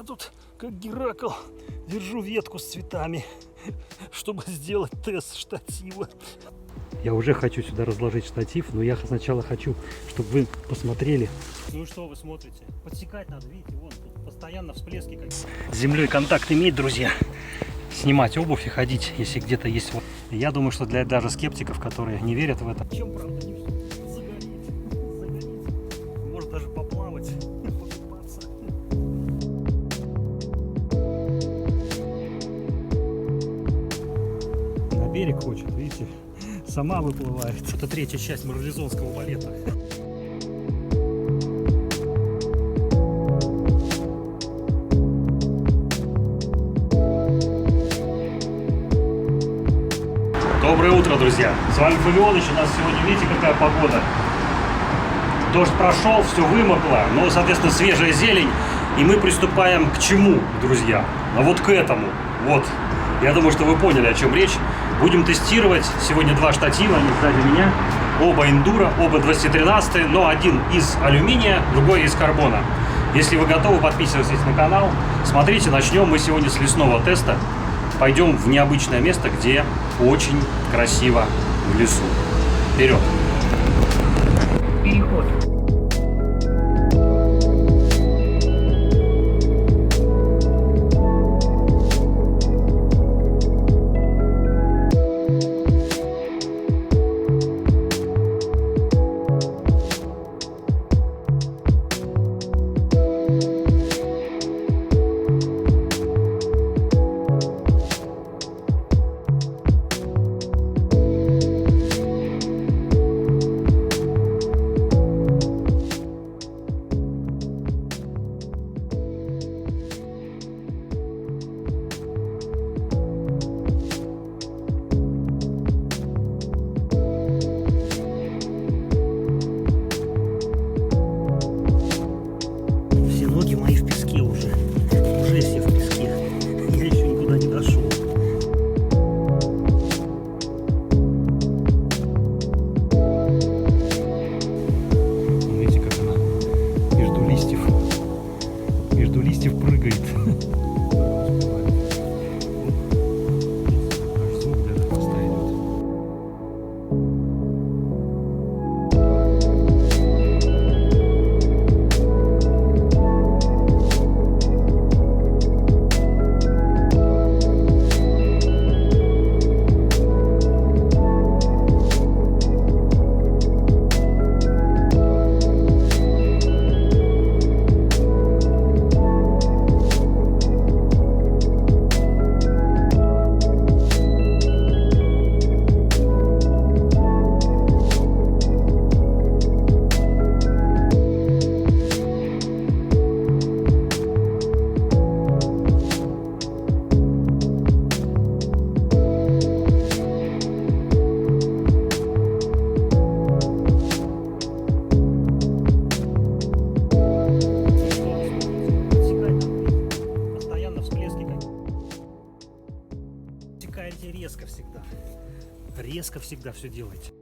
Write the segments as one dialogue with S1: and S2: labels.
S1: Я тут, как Геракл, держу ветку с цветами, чтобы сделать тест штатива. Я уже хочу сюда разложить штатив, но я сначала хочу, чтобы вы посмотрели. Ну и что вы смотрите? Подсекать надо, видите, вон тут постоянно всплески какие-то. С землей контакт имеет, друзья. Снимать обувь и ходить, если где-то есть. Я думаю, что для даже скептиков, которые не верят в это. Чем правда не загореть, может даже поплавать, покупаться. На берег хочет, видите, сама выплывает. Это третья часть марлезонского балета. Доброе утро, друзья! С вами Фавионыч. У нас сегодня, видите, какая погода. Дождь прошел, все вымокло, но, соответственно, свежая зелень. И мы приступаем к чему, друзья? А вот к этому. Вот. Я думаю, что вы поняли, о чем речь. Будем тестировать. Сегодня два штатива, они сзади меня. Оба Enduro, оба 213, но один из алюминия, другой из карбона. Если вы готовы, подписывайтесь на канал. Смотрите, начнем мы сегодня с лесного теста. Пойдем в необычное место, где очень красиво в лесу. Вперед! Переход. Ноги мои в песке уже все в песке. Я еще никуда не дошел. Видите, как она между листьев прыгает. Аж звук даже постоянно. Резко всегда все делаете.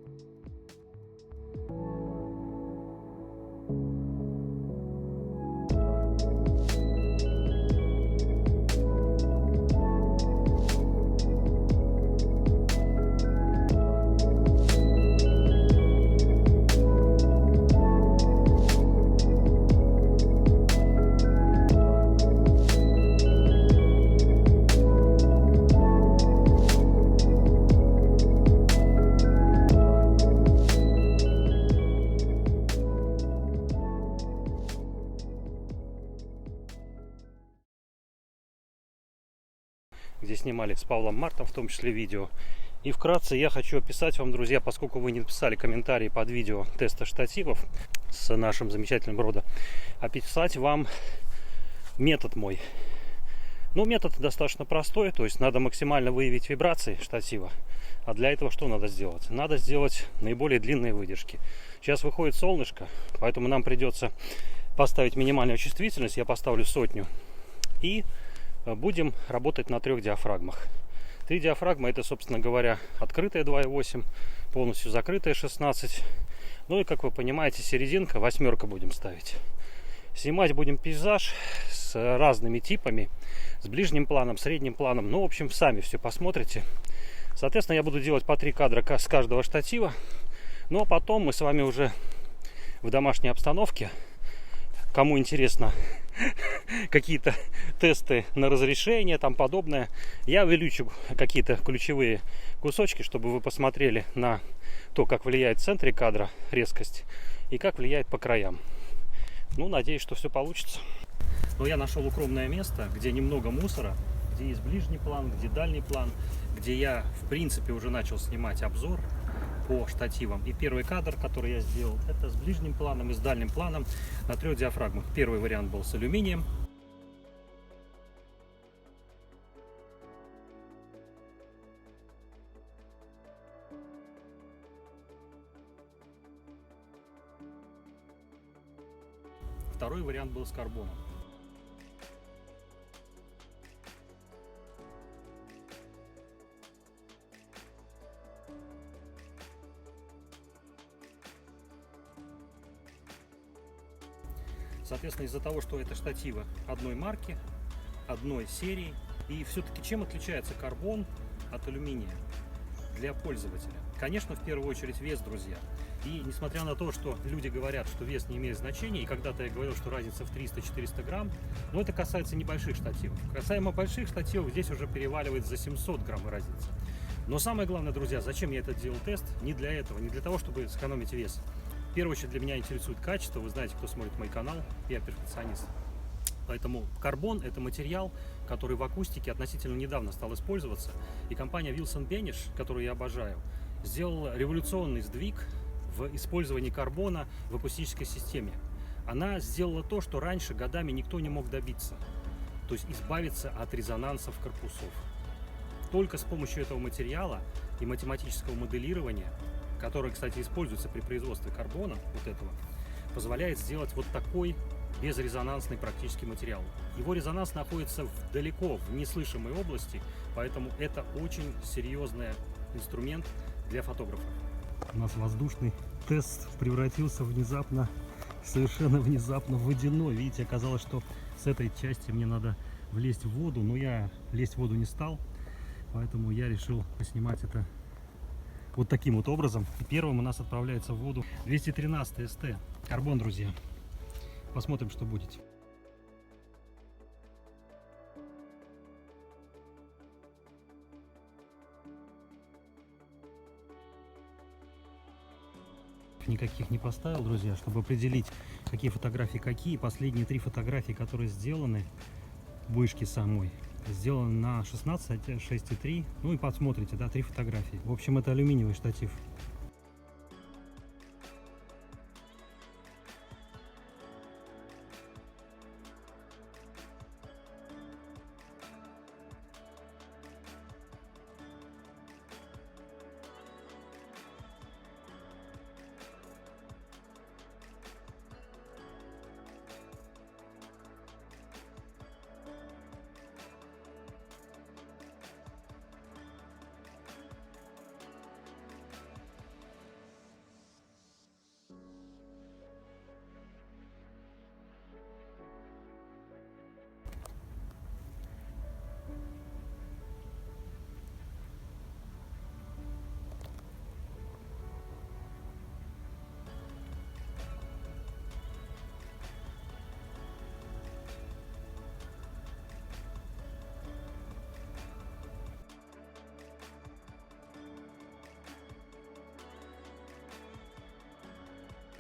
S1: Где снимали с Павлом Мартом, в том числе видео. И вкратце я хочу описать вам, друзья, поскольку вы не написали комментарии под видео теста штативов с нашим замечательным родом, описать вам метод мой. Ну, метод достаточно простой, то есть надо максимально выявить вибрации штатива. А для этого что надо сделать? Надо сделать наиболее длинные выдержки. Сейчас выходит солнышко, поэтому нам придется поставить минимальную чувствительность. Я поставлю 100. И будем работать на 3 диафрагмах. 3 диафрагмы — это, собственно говоря, открытая 2,8, полностью закрытая 16. Ну и, как вы понимаете, серединка, 8 будем ставить. Снимать будем пейзаж с разными типами, с ближним планом, средним планом. Ну, в общем, сами все посмотрите. Соответственно, я буду делать по 3 кадра с каждого штатива. Ну, а потом мы с вами уже в домашней обстановке, кому интересно какие-то тесты на разрешение, там подобное, я увеличу какие-то ключевые кусочки, чтобы вы посмотрели на то, как влияет в центре кадра резкость и как влияет по краям. Ну, надеюсь, что все получится. Но я нашел укромное место, где немного мусора, где есть ближний план, где дальний план, где я, в принципе, уже начал снимать обзор по штативам. И первый кадр, который я сделал, это с ближним планом и с дальним планом на 3 диафрагмах. Первый вариант был с алюминием. Второй вариант был с карбоном. Соответственно, из-за того, что это штативы одной марки, одной серии, и все-таки чем отличается карбон от алюминия для пользователя? Конечно, в первую очередь вес, друзья. И несмотря на то, что люди говорят, что вес не имеет значения, и когда-то я говорил, что разница в 300-400 грамм, но это касается небольших штативов. Касаемо больших штативов, здесь уже переваливает за 700 грамм разница. Но самое главное, друзья, зачем я этот делал тест? Не для этого, не для того, чтобы сэкономить вес. В первую очередь для меня интересует качество. Вы знаете, кто смотрит мой канал, я перфекционист. Поэтому карбон – это материал, который в акустике относительно недавно стал использоваться. И компания Wilson Benish, которую я обожаю, сделала революционный сдвиг в использовании карбона в акустической системе. Она сделала то, что раньше годами никто не мог добиться. То есть избавиться от резонансов корпусов. Только с помощью этого материала и математического моделирования, которое, кстати, используется при производстве карбона, вот этого, позволяет сделать вот такой безрезонансный практически материал. Его резонанс находится далеко в неслышимой области, поэтому это очень серьезный инструмент для фотографов. У нас воздушный тест превратился внезапно, совершенно внезапно в водяной. Видите, оказалось, что с этой части мне надо влезть в воду, но я лезть в воду не стал, поэтому я решил поснимать это вот таким вот образом. И первым у нас отправляется в воду 213 СТ. Карбон, друзья. Посмотрим, что будет. Никаких не поставил, друзья, чтобы определить, какие фотографии какие. Последние 3 фотографии, которые сделаны, вышки самой, сделаны на 16, 6,3. Ну и посмотрите, да, 3 фотографии. В общем, это алюминиевый штатив.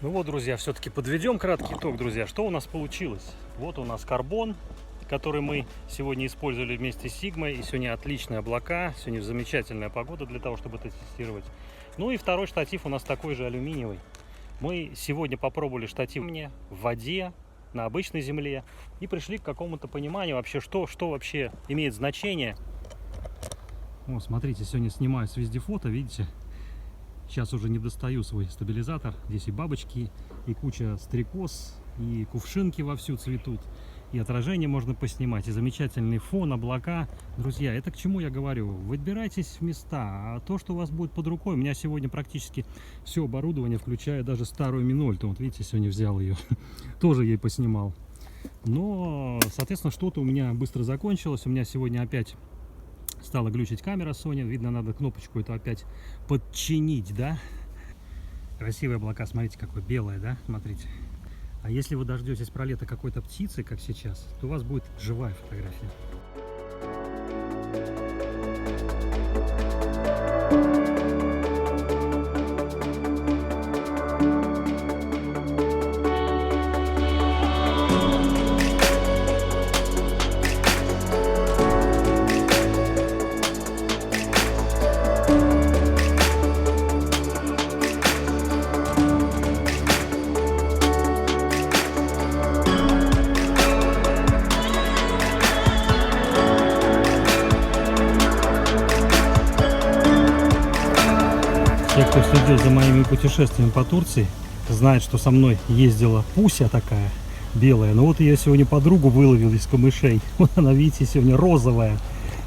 S1: Ну вот, друзья, все-таки подведем краткий итог, друзья. Что у нас получилось? Вот у нас карбон, который мы сегодня использовали вместе с Сигмой. И сегодня отличные облака, сегодня замечательная погода для того, чтобы это тестировать. Ну и второй штатив у нас такой же алюминиевый. Мы сегодня попробовали штатив в воде, на обычной земле. И пришли к какому-то пониманию вообще, что вообще имеет значение. О, смотрите, сегодня снимаю с вездефота, видите? Сейчас уже не достаю свой стабилизатор. Здесь и бабочки, и куча стрекоз, и кувшинки вовсю цветут. И отражение можно поснимать, и замечательный фон, облака. Друзья, это к чему я говорю? Выбирайтесь в места, а то, что у вас будет под рукой. У меня сегодня практически все оборудование, включая даже старую Минольту. Вот видите, сегодня взял ее, тоже ей поснимал. Но, соответственно, что-то у меня быстро закончилось. У меня сегодня опять стала глючить камера Sony. Видно, надо кнопочку эту опять подчинить, да? Красивые облака, смотрите, какое белое, да? Смотрите. А если вы дождетесь пролета какой-то птицы, как сейчас, то у вас будет живая фотография. Те, кто следил за моими путешествиями по Турции, знают, что со мной ездила Пуся такая, белая. Но вот я сегодня подругу выловил из камышей. Вот она, видите, сегодня розовая.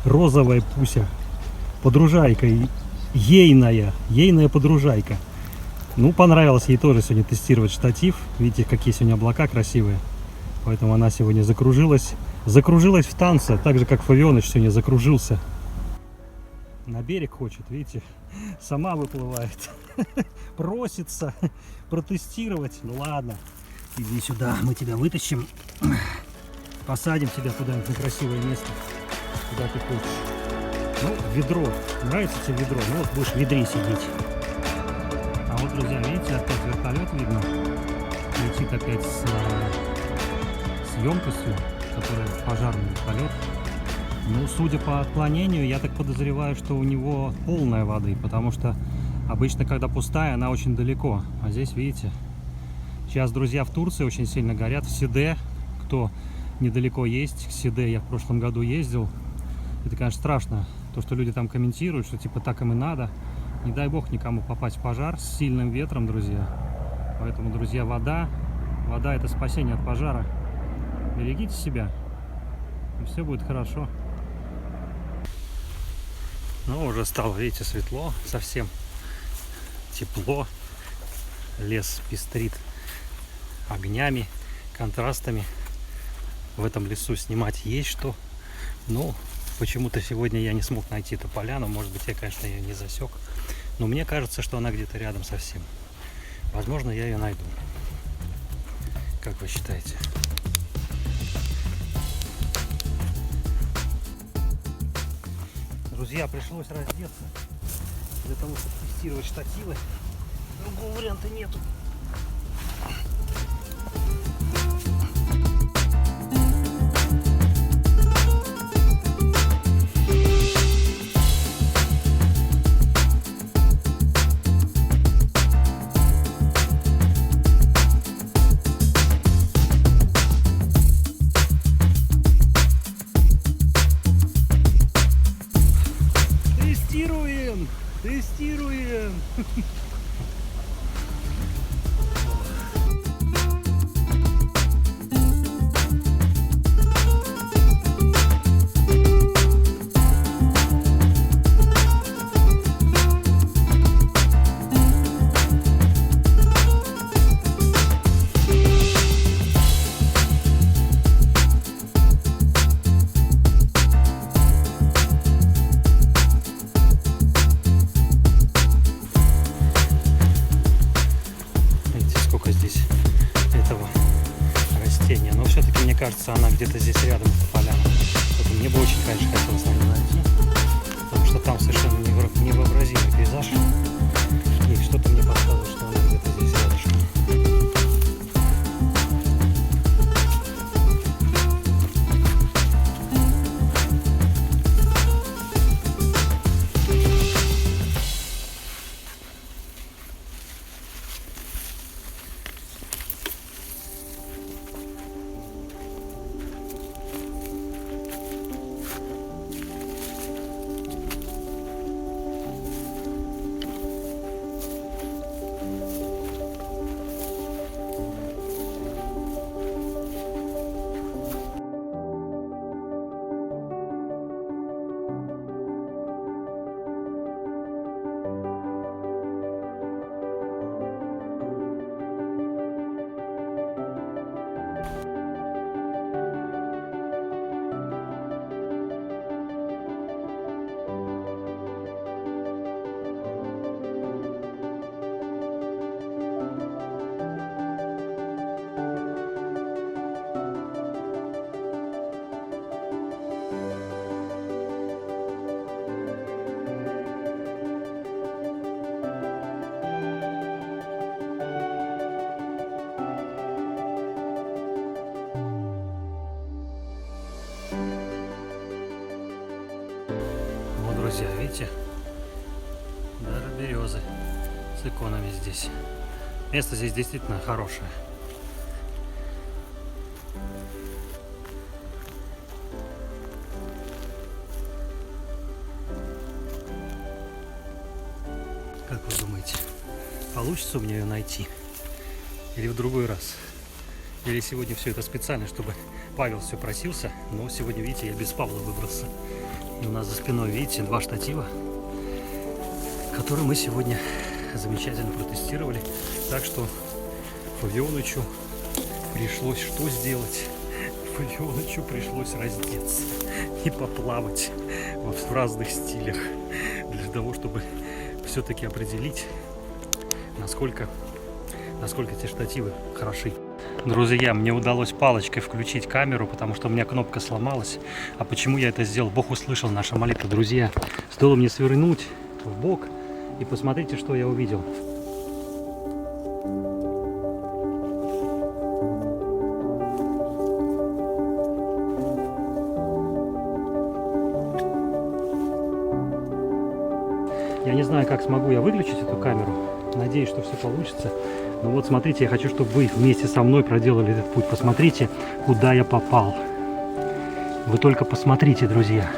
S1: Розовая Пуся. Подружайка. Ейная подружайка. Ну, понравилось ей тоже сегодня тестировать штатив. Видите, какие сегодня облака красивые. Поэтому она сегодня закружилась. Закружилась в танце, так же, как Фавионыч сегодня закружился. На берег хочет, видите, сама выплывает, просится протестировать. Ну ладно, иди сюда, мы тебя вытащим, посадим тебя куда-нибудь на красивое место, куда ты хочешь. Ну, ведро, нравится тебе ведро, ну вот будешь в ведре сидеть. А вот, друзья, видите, опять вертолет видно, летит опять с емкостью, которая пожарный вертолет. Ну, судя по отклонению, я так подозреваю, что у него полная воды, потому что обычно, когда пустая, она очень далеко. А здесь, видите, сейчас, друзья, в Турции очень сильно горят. В Сиде, кто недалеко есть, к Сиде я в прошлом году ездил. Это, конечно, страшно, то, что люди там комментируют, что типа так им и надо. Не дай бог никому попасть в пожар с сильным ветром, друзья. Поэтому, друзья, вода — это спасение от пожара. Берегите себя, и все будет хорошо. Ну, уже стало, видите, светло, совсем тепло. Лес пестрит огнями, контрастами. В этом лесу снимать есть что. Но почему-то сегодня я не смог найти эту поляну. Может быть, я, конечно, ее не засек. Но мне кажется, что она где-то рядом совсем. Возможно, я ее найду. Как вы считаете? Друзья, пришлось раздеться для того, чтобы тестировать штативы. Другого варианта нету. Тестируем! Но все-таки, мне кажется, она где-то здесь рядом, эта поляна. Вот мне бы очень, конечно, хотелось на нее найти, потому что там совершенно невообразимый пейзаж. И что-то мне подсказывает, что она где-то здесь рядышком. Вот, друзья, видите? Даже березы с иконами здесь. Место здесь действительно хорошее. Как вы думаете, получится у меня ее найти? Или в другой раз? Или сегодня все это специально, чтобы Павел все просился, но сегодня, видите, я без Павла выбрался. И у нас за спиной, видите, 2 штатива, которые мы сегодня замечательно протестировали. Так что Фавионычу пришлось что сделать? Фавионычу пришлось раздеться и поплавать в разных стилях для того, чтобы все-таки определить, насколько эти штативы хороши. Друзья, мне удалось палочкой включить камеру, потому что у меня кнопка сломалась. А почему я это сделал? Бог услышал наша молитва. Друзья, стоило мне свернуть в бок, и посмотрите, что я увидел. Я не знаю, как смогу я выключить эту камеру. Надеюсь, что все получится. Но вот смотрите, я хочу, чтобы вы вместе со мной проделали этот путь. Посмотрите, куда я попал. Вы только посмотрите, друзья.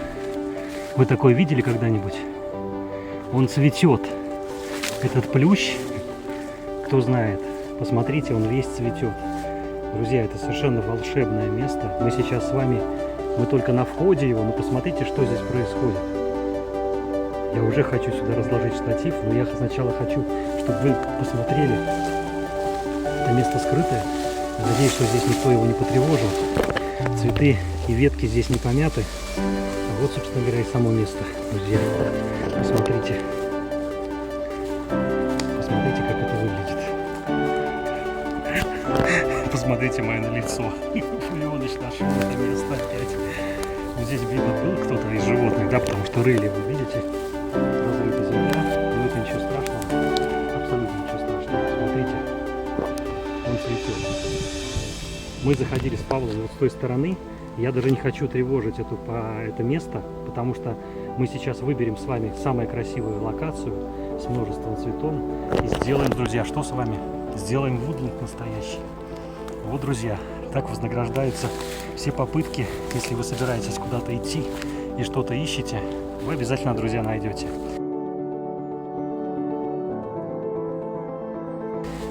S1: Вы такое видели когда-нибудь? Он цветет. Этот плющ, кто знает, посмотрите, он весь цветет. Друзья, это совершенно волшебное место. Мы сейчас с вами, мы только на входе его, но посмотрите, что здесь происходит. Я уже хочу сюда разложить штатив, но я сначала хочу, чтобы вы посмотрели. Это место скрытое. Надеюсь, что здесь никто его не потревожил. Цветы и ветки здесь не помяты. А вот, собственно говоря, и само место, друзья. Посмотрите. Посмотрите, как это выглядит. Посмотрите мое лицо. Фавионыч нашел это место опять. Вот здесь, видно, был кто-то из животных, да, потому что рыли, вы видите, разрыта земля. Но это ничего страшного. Абсолютно ничего страшного. Смотрите. Он цветет. Мы заходили с Павлом вот с той стороны. Я даже не хочу тревожить это место, потому что мы сейчас выберем с вами самую красивую локацию с множеством цветов и сделаем, друзья, что с вами? Сделаем вудланд настоящий. Вот, друзья, так вознаграждаются все попытки. Если вы собираетесь куда-то идти и что-то ищете, вы обязательно, друзья, найдете.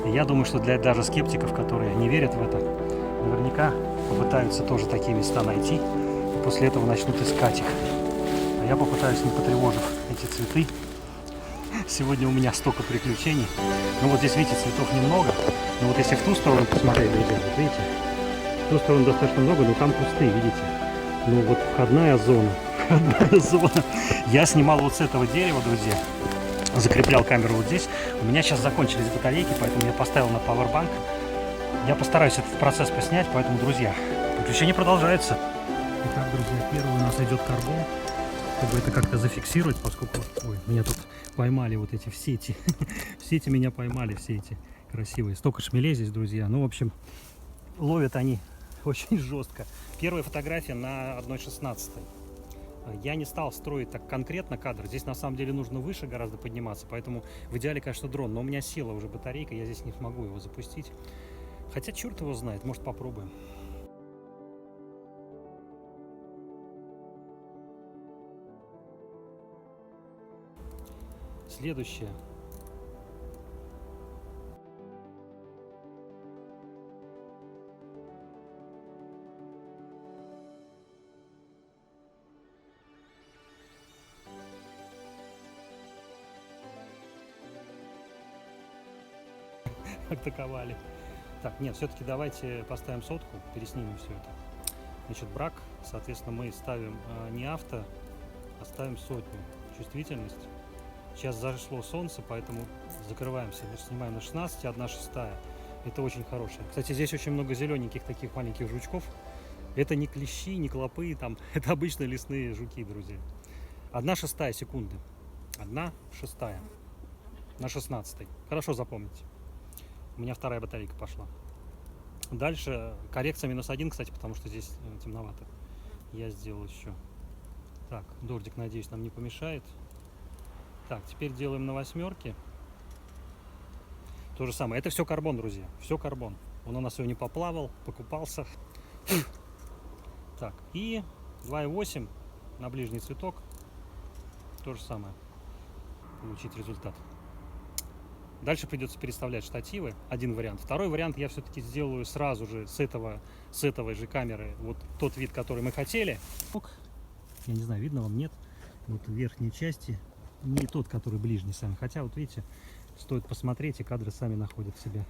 S1: Я думаю, что для даже скептиков, которые не верят в это, наверняка попытаются тоже такие места найти. И после этого начнут искать их. А я попытаюсь, не потревожив эти цветы. Сегодня у меня столько приключений. Ну вот здесь, видите, цветов немного. Но вот если в ту сторону посмотреть, друзья, вот видите, в ту сторону достаточно много, но там пустые, видите. Ну вот входная зона. Входная зона. Я снимал вот с этого дерева, друзья. Закреплял камеру вот здесь. У меня сейчас закончились батарейки, поэтому я поставил на пауэрбанк. Я постараюсь этот процесс поснять, поэтому, друзья, приключения продолжаются. Итак, друзья, первый у нас идет карбон, чтобы это как-то зафиксировать, поскольку, ой, меня тут поймали вот эти в сети. В сети меня поймали, все эти красивые. Столько шмелей здесь, друзья. Ну, в общем, ловят они очень жестко. Первая фотография на 1/16. Я не стал строить так конкретно кадр. Здесь на самом деле нужно выше гораздо подниматься, поэтому в идеале, конечно, дрон. Но у меня села уже батарейка, я здесь не смогу его запустить. Хотя черт его знает, может попробуем. Следующее. Атаковали. Так, нет, все-таки давайте поставим сотку, переснимем все это. Значит, брак, соответственно, мы ставим не авто, а ставим сотню. Чувствительность. Сейчас зашло солнце, поэтому закрываемся. Снимаем на 16, 1/6. Это очень хорошее. Кстати, здесь очень много зелененьких таких маленьких жучков. Это не клещи, не клопы, там, это обычные лесные жуки, друзья. 1/6 секунды. 1/6 на 16. Хорошо запомните. У меня вторая батарейка пошла. Дальше коррекция -1, кстати, потому что здесь темновато. я сделал еще. Так, дождик, надеюсь, нам не помешает. Так, теперь делаем на 8. То же самое. Это все карбон, друзья. Все карбон. Он у нас сегодня поплавал, покупался. Так, и 2,8 на ближний цветок. То же самое. Получить результат. Дальше придется переставлять штативы. Один вариант. Второй вариант я все-таки сделаю сразу же с этой же камеры. Вот тот вид, который мы хотели. Я не знаю, видно вам, нет. Вот в верхней части. Не тот, который ближний сами. Хотя, вот видите, стоит посмотреть, и кадры сами находят в себе.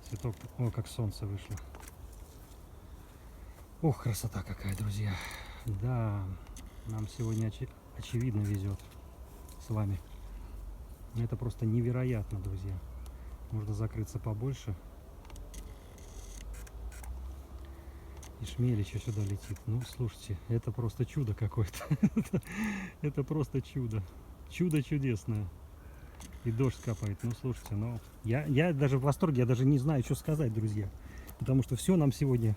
S1: Цветок, о, как солнце вышло. Ох, красота какая, друзья. Да, нам сегодня очевидно везет с вами. Это просто невероятно, друзья. Можно закрыться побольше. И шмель еще сюда летит. Ну, слушайте, это просто чудо какое-то. Это просто чудо. Чудо чудесное. И дождь капает. Ну, слушайте, ну... Я даже в восторге, я даже не знаю, что сказать, друзья. Потому что все нам сегодня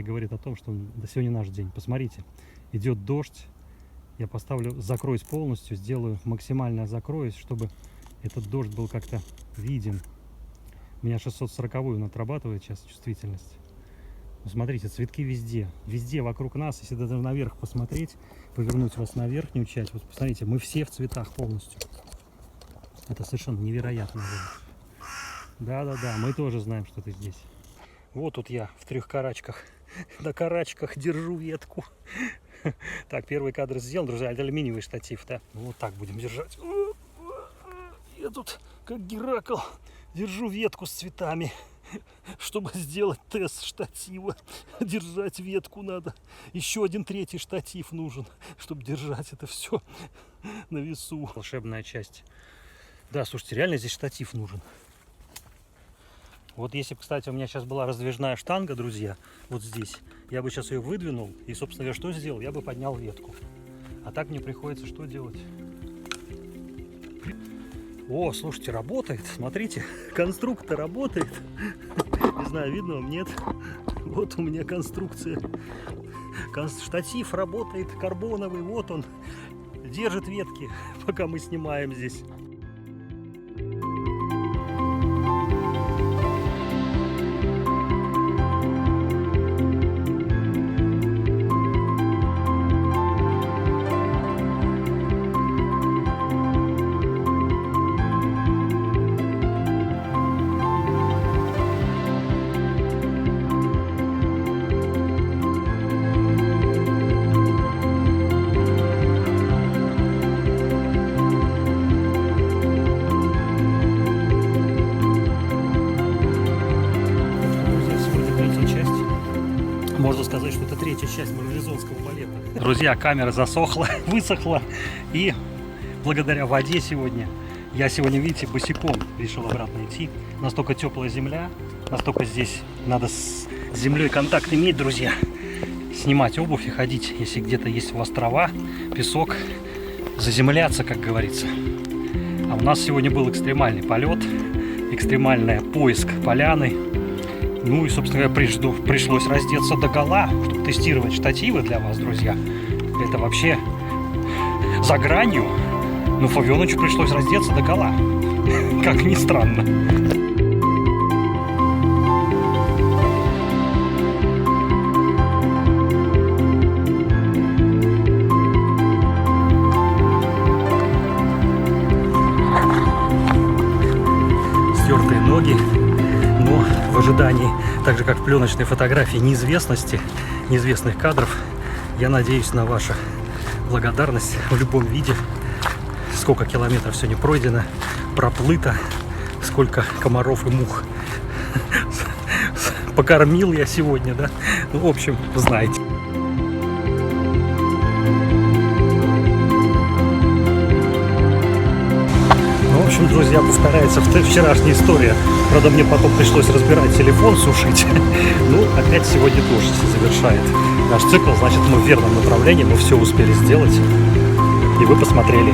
S1: говорит о том, что сегодня наш день. Посмотрите, идет дождь. Я закроюсь полностью, сделаю максимально закроюсь, чтобы этот дождь был как-то виден. У меня 640-ю он отрабатывает сейчас чувствительность. Смотрите, цветки везде. Везде вокруг нас. Если даже наверх посмотреть, повернуть вас на верхнюю часть. Вот посмотрите, мы все в цветах полностью. Это совершенно невероятно. Да-да-да, мы тоже знаем, что ты здесь. Вот тут я в 3 карачках. На карачках держу ветку. Так, первый кадр сделан, друзья. Это алюминиевый штатив, да? Вот так будем держать. Я тут, как Геракл, держу ветку с цветами. Чтобы сделать тест штатива, держать ветку надо. Еще один 3-й штатив нужен, чтобы держать это все на весу. Волшебная часть. Да, слушайте, реально здесь штатив нужен. Вот если бы, кстати, у меня сейчас была раздвижная штанга, друзья, вот здесь, я бы сейчас ее выдвинул и, собственно говоря, что сделал? Я бы поднял ветку. А так мне приходится что делать? О, слушайте, работает, смотрите, конструктор работает. Не знаю, видно вам, нет? Вот у меня конструкция. Штатив работает, карбоновый, вот он. Держит ветки, пока мы снимаем здесь. Можно сказать, что это 3-я часть марлезонского балета. Друзья, камера засохла, высохла. И благодаря воде сегодня, я сегодня, видите, босиком решил обратно идти. Настолько теплая земля, настолько здесь надо с землей контакт иметь, друзья. Снимать обувь и ходить, если где-то есть у вас трава, песок, заземляться, как говорится. А у нас сегодня был экстремальный полет, экстремальный поиск поляны. Ну и, собственно говоря, пришлось раздеться догола, чтобы тестировать штативы для вас, друзья. Это вообще за гранью. Но Фавионычу пришлось раздеться догола. Как ни странно. Стертые ноги. Но в ожидании, так же как в пленочной фотографии, неизвестных кадров, я надеюсь на вашу благодарность в любом виде. Сколько километров сегодня пройдено, проплыто, сколько комаров и мух покормил я сегодня, да? Ну, в общем, знаете. В общем, друзья, повторяется вчерашняя история. Правда, мне потом пришлось разбирать телефон, сушить. Ну, опять сегодня дождь завершает наш цикл. Значит, мы в верном направлении, мы все успели сделать. И вы посмотрели